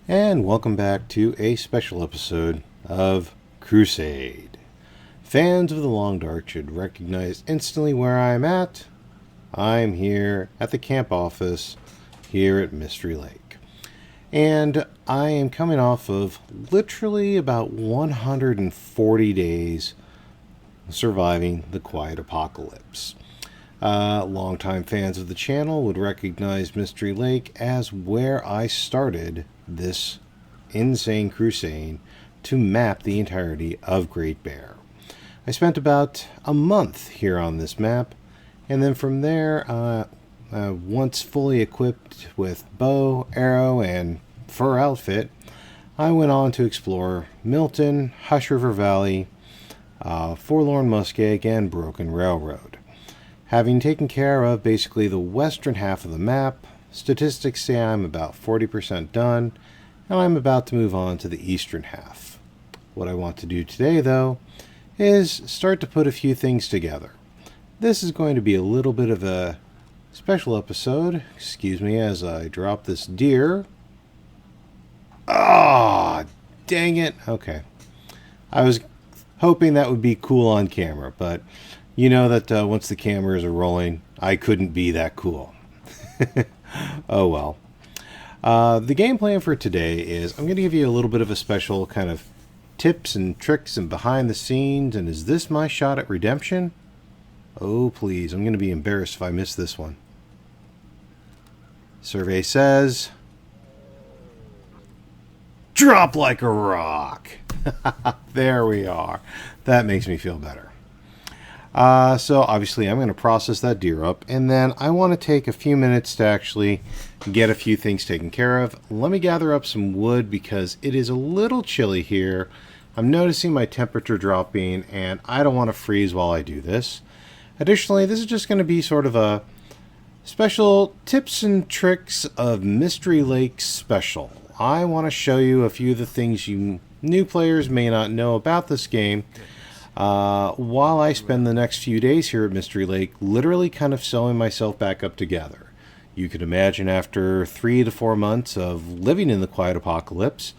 And welcome back to a special episode of Crusade. Fans of the Long Dark should recognize instantly where I'm at. I'm here at the camp office here at Mystery Lake. And I am coming off of literally about 140 days surviving the quiet apocalypse. Longtime fans of the channel would recognize Mystery Lake as where I started this insane crusade to map the entirety of Great Bear. I spent about a month here on this map, and then from there, once fully equipped with bow, arrow, and fur outfit, I went on to explore Milton, Hush River Valley, Forlorn Muskeg, and Broken Railroad. Having taken care of basically the western half of the map, statistics say I'm about 40% done, and I'm about to move on to the eastern half. What I want to do today, though, is start to put a few things together. This is going to be a little bit of a special episode. Excuse me as I drop this deer. Ah, dang it. Okay. I was hoping that would be cool on camera, but you know that once the cameras are rolling, I couldn't be that cool. Oh well. The game plan for today is I'm going to give you a little bit of a special kind of tips and tricks and behind the scenes. And is this my shot at redemption? Oh, please. I'm going to be embarrassed if I miss this one. Survey says, drop like a rock. There we are. That makes me feel better. So obviously I'm going to process that deer up, and then I want to take a few minutes to actually get a few things taken care of. Let me gather up some wood because it is a little chilly here. I'm noticing my temperature dropping, and I don't want to freeze while I do this. Additionally, this is just going to be sort of a special tips and tricks of Mystery Lake special. I want to show you a few of the things you new players may not know about this game. While I spend the next few days here at Mystery Lake literally kind of sewing myself back up together. You can imagine after 3 to 4 months of living in the quiet apocalypse,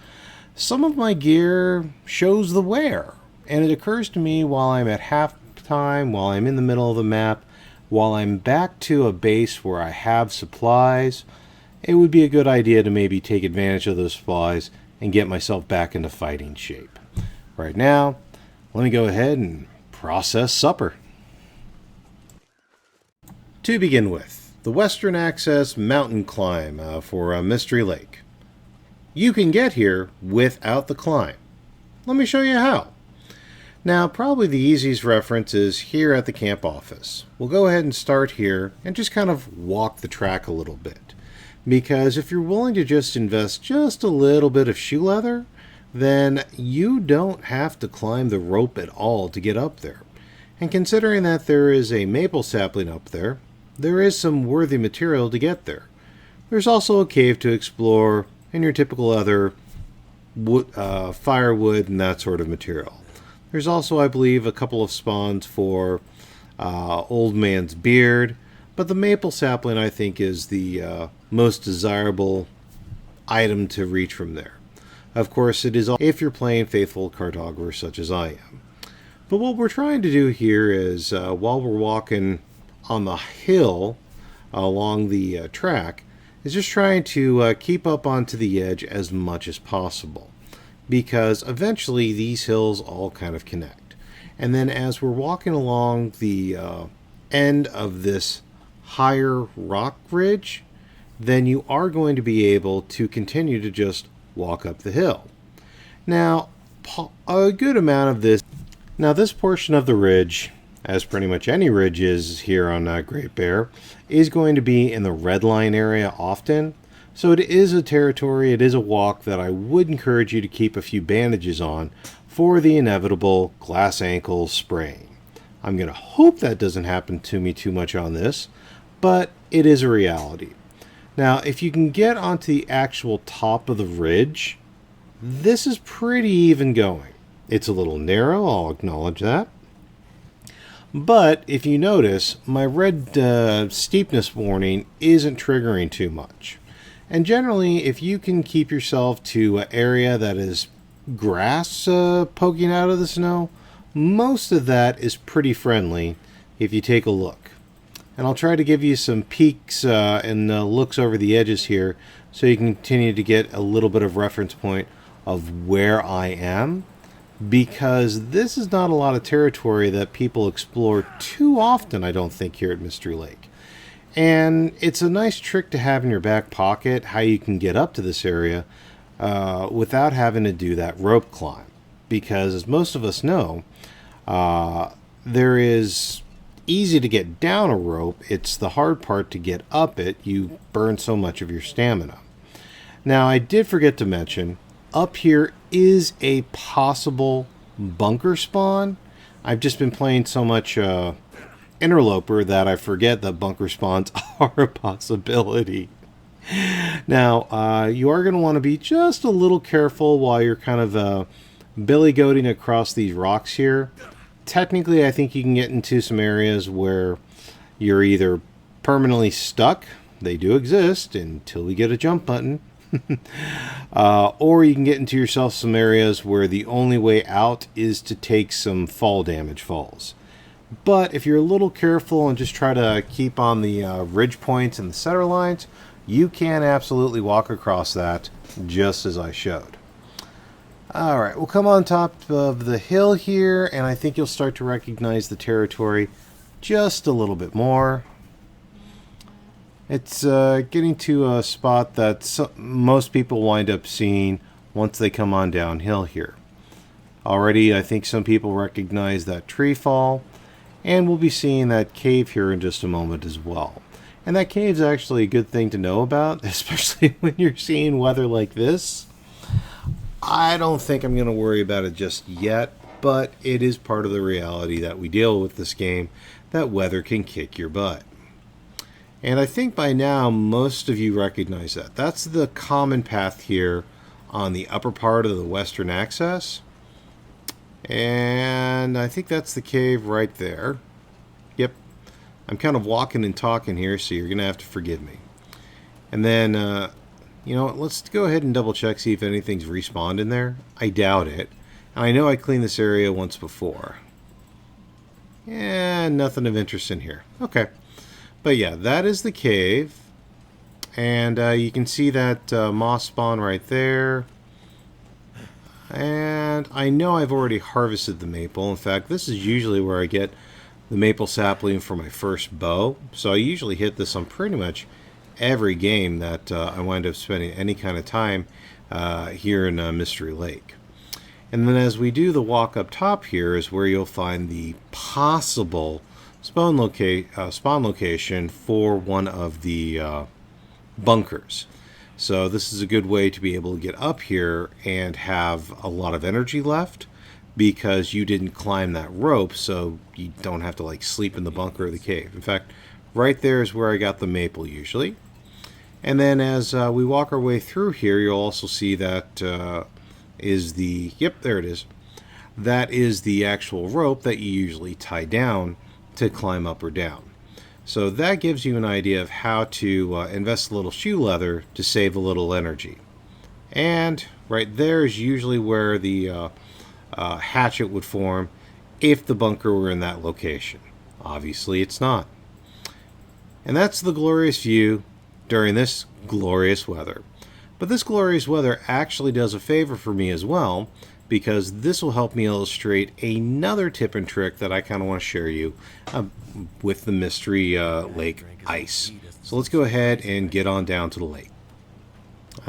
some of my gear shows the wear. And it occurs to me while I'm at halftime, while I'm in the middle of the map, while I'm back to a base where I have supplies, it would be a good idea to maybe take advantage of those supplies and get myself back into fighting shape. Right now, let me go ahead and process supper. To begin with, the Western Access mountain climb for Mystery Lake. You can get here without the climb. Let me show you how. Now, probably the easiest reference is here at the camp office. We'll go ahead and start here and just kind of walk the track a little bit. Because if you're willing to just invest just a little bit of shoe leather, then you don't have to climb the rope at all to get up there. And considering that there is a maple sapling up there, there is some worthy material to get there. There's also a cave to explore and your typical other wood, firewood and that sort of material. There's also, I believe, a couple of spawns for Old Man's Beard, but the maple sapling I think is the most desirable item to reach from there. Of course, it is if you're playing faithful cartographer such as I am. But what we're trying to do here is, while we're walking on the hill along the track, is just trying to keep up onto the edge as much as possible. Because eventually these hills all kind of connect. And then as we're walking along the end of this higher rock ridge, then you are going to be able to continue to just walk up the hill. Now, a good amount of this, this portion of the ridge, as pretty much any ridge is here on Great Bear, is going to be in the red line area often. So it is a territory, it is a walk that I would encourage you to keep a few bandages on for the inevitable glass ankle spraying. I'm going to hope that doesn't happen to me too much on this, but it is a reality. Now, if you can get onto the actual top of the ridge, this is pretty even going. It's a little narrow, I'll acknowledge that. But if you notice, my red steepness warning isn't triggering too much. And generally, if you can keep yourself to an area that is grass poking out of the snow, most of that is pretty friendly if you take a look. And I'll try to give you some peeks and looks over the edges here so you can continue to get a little bit of reference point of where I am, because this is not a lot of territory that people explore too often, I don't think, here at Mystery Lake. And it's a nice trick to have in your back pocket, how you can get up to this area without having to do that rope climb. Because as most of us know, there is easy to get down a rope. It's the hard part to get up it. You burn so much of your stamina. Now, I did forget to mention, up here is a possible bunker spawn. I've just been playing so much Interloper that I forget that bunker spawns are a possibility. Now, you are going to want to be just a little careful while you're kind of billy-goating across these rocks here. Technically, I think you can get into some areas where you're either permanently stuck. They do exist until we get a jump button. Or you can get into yourself some areas where the only way out is to take some fall damage falls. But if you're a little careful and just try to keep on the ridge points and the center lines, you can absolutely walk across that just as I showed. Alright, we'll come on top of the hill here, and I think you'll start to recognize the territory just a little bit more. It's getting to a spot that most people wind up seeing once they come on downhill here. Already, I think some people recognize that tree fall, and we'll be seeing that cave here in just a moment as well. And that cave's actually a good thing to know about, especially when you're seeing weather like this. I don't think I'm going to worry about it just yet, but it is part of the reality that we deal with this game, that weather can kick your butt. And I think by now most of you recognize that. That's the common path here on the upper part of the western access. And I think that's the cave right there. Yep. I'm kind of walking and talking here, so you're going to have to forgive me. And then, you know what, let's go ahead and double check, see if anything's respawned in there. I doubt it. And I know I cleaned this area once before. Yeah, nothing of interest in here. Okay. But yeah, that is the cave. And you can see that moss spawn right there. And I know I've already harvested the maple. In fact, this is usually where I get the maple sapling for my first bow. So I usually hit this on pretty much every game that I wind up spending any kind of time here in Mystery Lake. And then as we do the walk up top here is where you'll find the possible spawn location for one of the bunkers. So this is a good way to be able to get up here and have a lot of energy left, because you didn't climb that rope, so you don't have to like sleep in the bunker or the cave. In fact, right there is where I got the maple usually. And then as we walk our way through here, you'll also see that is the, yep, there it is. That is the actual rope that you usually tie down to climb up or down. So that gives you an idea of how to invest a little shoe leather to save a little energy. And right there is usually where the hatchet would form if the bunker were in that location. Obviously it's not. And that's the glorious view during this glorious weather. But this glorious weather actually does a favor for me as well, because this will help me illustrate another tip and trick that I kind of want to share you with the Mystery Lake ice. So let's go ahead and get on down to the lake.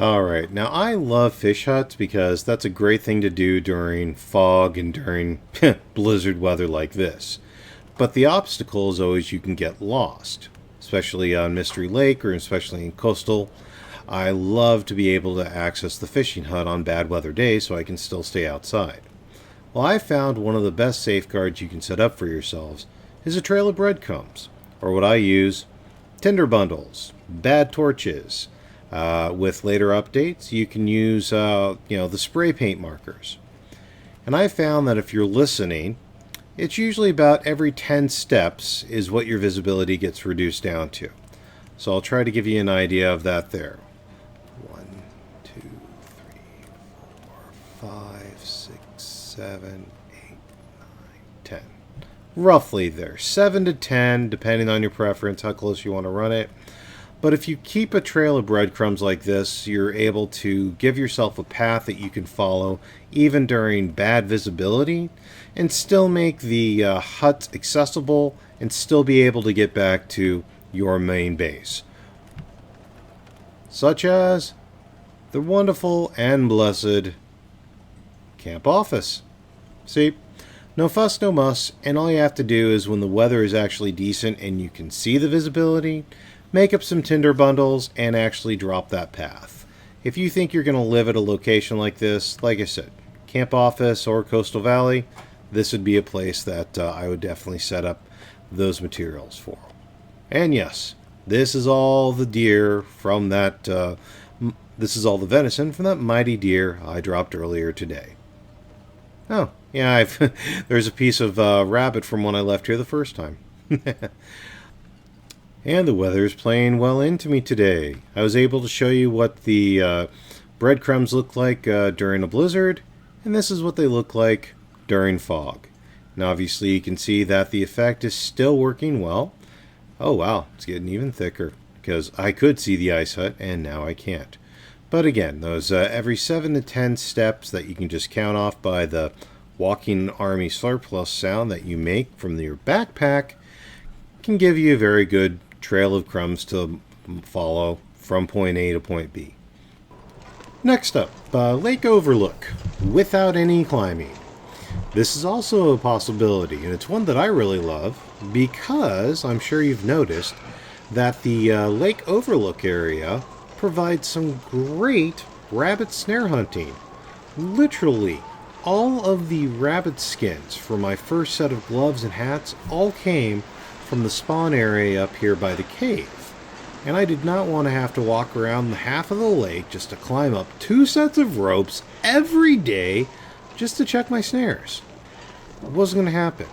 Alright, now I love fish huts because that's a great thing to do during fog and during blizzard weather like this. But the obstacle is always you can get lost, especially on Mystery Lake or especially in coastal. I love to be able to access the fishing hut on bad weather days so I can still stay outside. Well, I found one of the best safeguards you can set up for yourselves is a trail of breadcrumbs, or what I use, tinder bundles, bad torches. With later updates, you can use the spray paint markers. And I found that if you're listening, it's usually about every 10 steps is what your visibility gets reduced down to. So I'll try to give you an idea of that there. 1, 2, 3, 4, 5, 6, 7, 8, 9, 10. Roughly there. 7 to 10, depending on your preference, how close you want to run it. But if you keep a trail of breadcrumbs like this, you're able to give yourself a path that you can follow even during bad visibility and still make the huts accessible and still be able to get back to your main base. Such as the wonderful and blessed camp office. See? No fuss, no muss, and all you have to do is when the weather is actually decent and you can see the visibility, make up some tinder bundles and actually drop that path. If you think you're going to live at a location like this, like I said, camp office or coastal valley, this would be a place that I would definitely set up those materials for. And yes, this is all the deer from that, this is all the venison from that mighty deer I dropped earlier today. Oh, yeah, there's a piece of rabbit from when I left here the first time. And the weather's playing well into me today. I was able to show you what the breadcrumbs look like during a blizzard, and this is what they look like during fog. Now obviously you can see that the effect is still working well. Oh wow, it's getting even thicker, because I could see the ice hut, and now I can't. But again, those every 7 to 10 steps that you can just count off by the walking army surplus sound that you make from your backpack can give you a very good trail of crumbs to follow from point A to point B. Next up, Lake Overlook, without any climbing. This is also a possibility, and it's one that I really love because I'm sure you've noticed that the Lake Overlook area provides some great rabbit snare hunting. Literally, all of the rabbit skins for my first set of gloves and hats all came from the spawn area up here by the cave. And I did not want to have to walk around the half of the lake just to climb up 2 sets of ropes every day just to check my snares. It wasn't going to happen.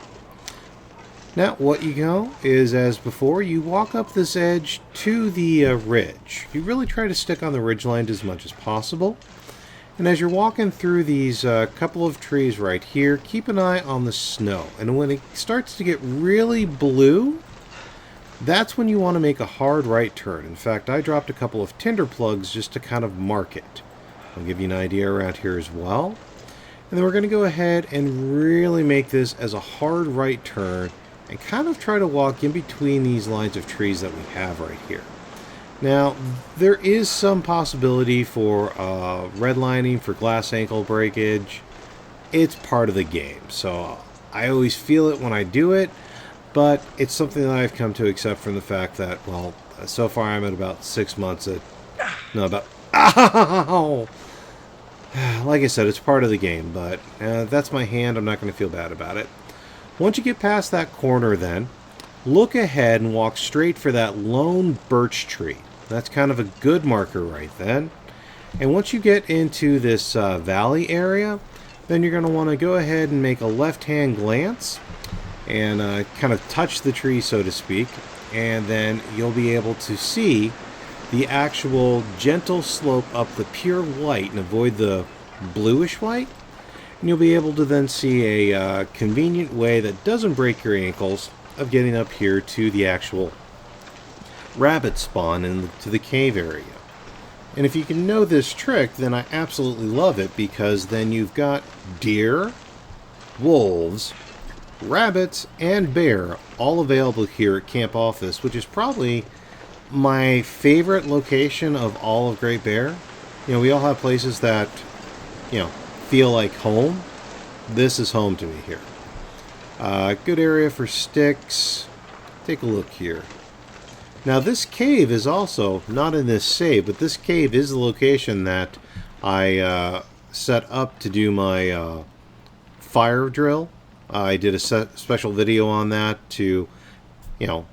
Now, what you go is, as before, you walk up this edge to the ridge. You really try to stick on the ridgeline as much as possible. And as you're walking through these couple of trees right here, keep an eye on the snow. And when it starts to get really blue, that's when you want to make a hard right turn. In fact, I dropped a couple of tinder plugs just to kind of mark it. I'll give you an idea around here as well. And then we're going to go ahead and really make this as a hard right turn and kind of try to walk in between these lines of trees that we have right here. Now, there is some possibility for redlining, for glass ankle breakage. It's part of the game, so I always feel it when I do it, but it's something that I've come to accept from the fact that, well, so far I'm at about 6 months at, no, about, ow! Like I said, it's part of the game, but that's my hand. I'm not going to feel bad about it. Once you get past that corner then, look ahead and walk straight for that lone birch tree. That's kind of a good marker right then. And once you get into this valley area, then you're going to want to go ahead and make a left-hand glance and kind of touch the tree, so to speak. And then you'll be able to see the actual gentle slope up the pure white and avoid the bluish white. And you'll be able to then see a convenient way that doesn't break your ankles of getting up here to the actual rabbit spawn into the cave area. And if you can know this trick, then I absolutely love it, because then you've got deer, wolves, rabbits, and bear all available here at Camp Office, which is probably my favorite location of all of Great Bear. You know, we all have places that, you know, feel like home. This is home to me here. Good area for sticks. Take a look here. Now this cave is also not in this save, but this cave is the location that I set up to do my fire drill. I did a special video on that to, you know,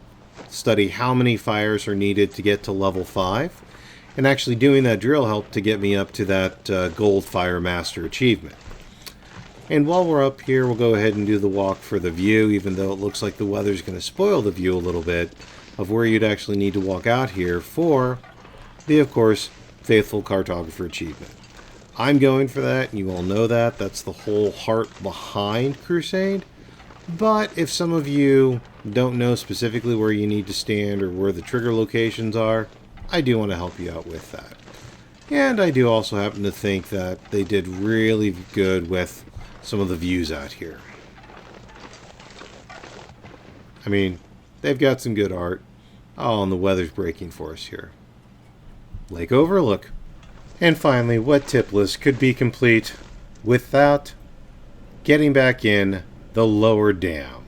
study how many fires are needed to get to level 5. And actually doing that drill helped to get me up to that Gold Fire Master achievement. And while we're up here, we'll go ahead and do the walk for the view, even though it looks like the weather's going to spoil the view a little bit of where you'd actually need to walk out here for the, of course, Faithful Cartographer achievement. I'm going for that, and you all know that. That's the whole heart behind Crusade. But if some of you don't know specifically where you need to stand or where the trigger locations are, I do want to help you out with that. And I do also happen to think that they did really good with some of the views out here. I mean, they've got some good art. Oh, and the weather's breaking for us here. Lake Overlook. And finally, what tip list could be complete without getting back in the lower dam?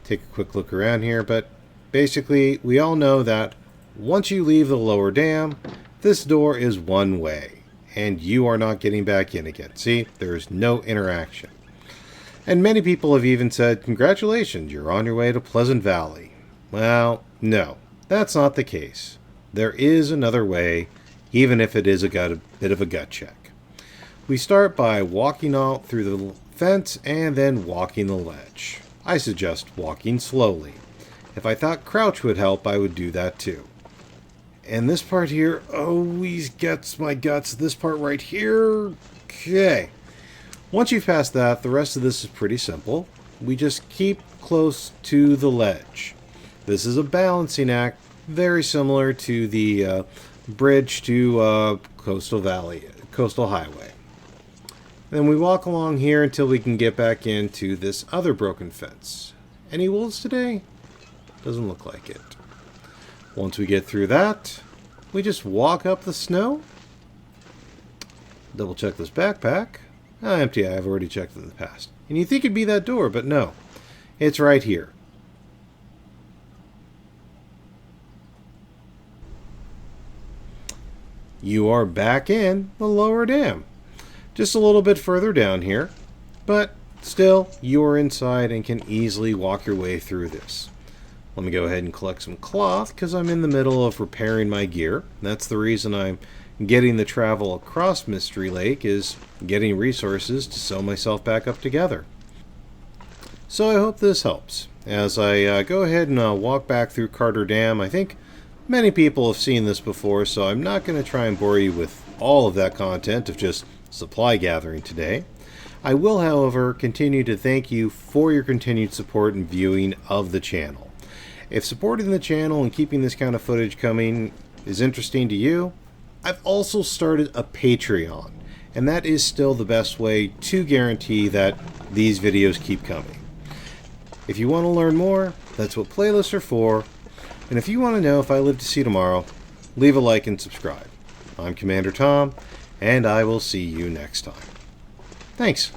Take a quick look around here, but basically, we all know that once you leave the lower dam, this door is one way, and you are not getting back in again. See, there is no interaction. And many people have even said, congratulations, you're on your way to Pleasant Valley. Well, no, that's not the case. There is another way, even if it is a bit of a gut check. We start by walking out through the fence and then walking the ledge. I suggest walking slowly. If I thought crouch would help, I would do that too. And this part here always gets my guts. This part right here, okay. Once you've passed that, the rest of this is pretty simple. We just keep close to the ledge. This is a balancing act, very similar to the bridge to Coastal Highway. Then we walk along here until we can get back into this other broken fence. Any wolves today? Doesn't look like it. Once we get through that, we just walk up the snow. Double check this backpack. Empty. I've already checked in the past. And you think it'd be that door, but no. It's right here. You are back in the lower dam. Just a little bit further down here, but still, you are inside and can easily walk your way through this. Let me go ahead and collect some cloth because I'm in the middle of repairing my gear. That's the reason I'm getting the travel across Mystery Lake, is getting resources to sew myself back up together. So I hope this helps. As I go ahead and walk back through Carter Dam, I think many people have seen this before, so I'm not going to try and bore you with all of that content of just supply gathering today. I will, however, continue to thank you for your continued support and viewing of the channel. If supporting the channel and keeping this kind of footage coming is interesting to you, I've also started a Patreon, and that is still the best way to guarantee that these videos keep coming. If you want to learn more, that's what playlists are for, and if you want to know if I live to see tomorrow, leave a like and subscribe. I'm Commander Tom, and I will see you next time. Thanks.